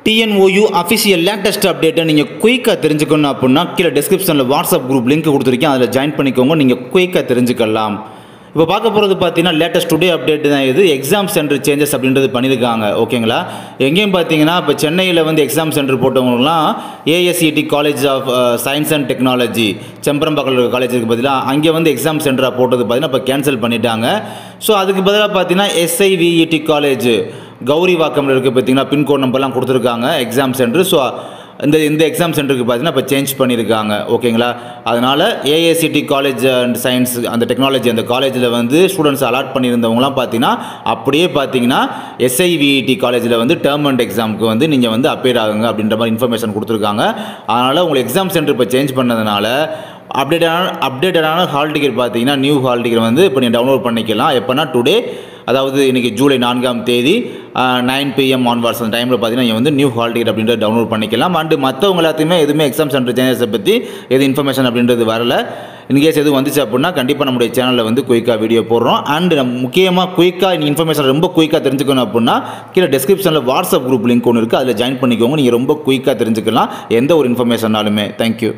TNOU official latest அப்டேட்டை நீங்கள் குயிக்காக தெரிஞ்சுக்கணும் அப்படின்னா கீழே டிஸ்கிரிப்ஷனில் வாட்ஸ்அப் குரூப் லிங்க் கொடுத்துருக்கேன். அதில் ஜாயின் பண்ணிக்கோங்க. நீங்கள் குயிக்காக தெரிஞ்சுக்கலாம். இப்போ பார்க்க போகிறது பார்த்தீங்கன்னா லேட்டஸ்ட் டுடே அப்டேட் தான். இது எக்ஸாம் சென்டர் சேஞ்சஸ் அப்படின்றது பண்ணியிருக்காங்க. ஓகேங்களா? எங்கேயும் பார்த்தீங்கன்னா இப்போ சென்னையில் வந்து எக்ஸாம் சென்டர் போட்டவங்கலாம் ASET college of science and technology Chembarambakkam காலேஜுக்கு பதிலாக அங்கே வந்து எக்ஸாம் சென்டராக போட்டது பார்த்தீங்கன்னா இப்போ கேன்சல் பண்ணிட்டாங்க. ஸோ அதுக்கு பதிலாக பார்த்தீங்கன்னா SIVET காலேஜ் கௌரி வாக்கமில் இருக்குது. பார்த்தீங்கன்னா பின்கோட் நம்பர்லாம் கொடுத்துருக்காங்க எக்ஸாம் சென்டர். ஸோ இந்த எக்ஸாம் சென்டருக்கு பார்த்தீங்கன்னா இப்போ சேஞ்ச் பண்ணியிருக்காங்க. ஓகேங்களா? அதனால் ASET காலேஜ் அண்ட் சயின்ஸ் அந்த டெக்னாலஜி அந்த காலேஜில் வந்து ஸ்டூடெண்ட்ஸ் அலாட் பண்ணியிருந்தவங்களாம் பார்த்தீங்கன்னா அப்படியே பார்த்தீங்கன்னா SIVET காலேஜில் வந்து டேர்ம் அண்ட் எக்ஸாமுக்கு வந்து நீங்கள் வந்து அப்பியர் ஆகுங்க அப்படின்ற மாதிரி இன்ஃபர்மேஷன் கொடுத்துருக்காங்க. அதனால் உங்களுக்கு எக்ஸாம் சென்டர் இப்போ சேஞ்ச் பண்ணதுனால அப்டேட்டடான ஹால் டிக்கெட் பார்த்தீங்கன்னா நியூ ஹால் டிக்கெட் வந்து இப்போ நீங்கள் டவுன்லோட் பண்ணிக்கலாம். எப்போனா டுடே, அதாவது இன்றைக்கி ஜூலை 4ஆம் தேதி 9 PM ஆன்வர்ட்ஸ் அந்த டைமில் பார்த்தீங்கன்னா நீங்கள் வந்து நியூ ஹால் டிக்கெட் அப்படின்றத டவுன்லோட் பண்ணிக்கலாம். அண்டு மற்றவங்க எல்லாத்தையுமே எதுவுமே எக்ஸாம் சென்டர் சேஞ்சஸை பற்றி எது இன்ஃபர்மேஷன் அப்படின்றது வரல. இன்கேஸ் எதுவும் வந்துச்சு அப்படின்னா கண்டிப்பாக நம்முடைய சேனலில் வந்து குயிக்காக வீடியோ போடுறோம். அண்ட் முக்கியமாக குயிக்காக இன்ஃபர்மேஷன் ரொம்ப குயிக்காக தெரிஞ்சுக்கணும் அப்படின்னா கீழே டிஸ்கிரிப்ஷனில் வாட்ஸ்அப் குரூப் லிங்க் ஒன்று இருக்குது. அதில் ஜாயின் பண்ணிக்கோங்க. நீங்கள் ரொம்ப குயிக்காக தெரிஞ்சுக்கலாம் எந்த ஒரு இன்ஃபர்மேஷன்னாலுமே. தேங்க்யூ.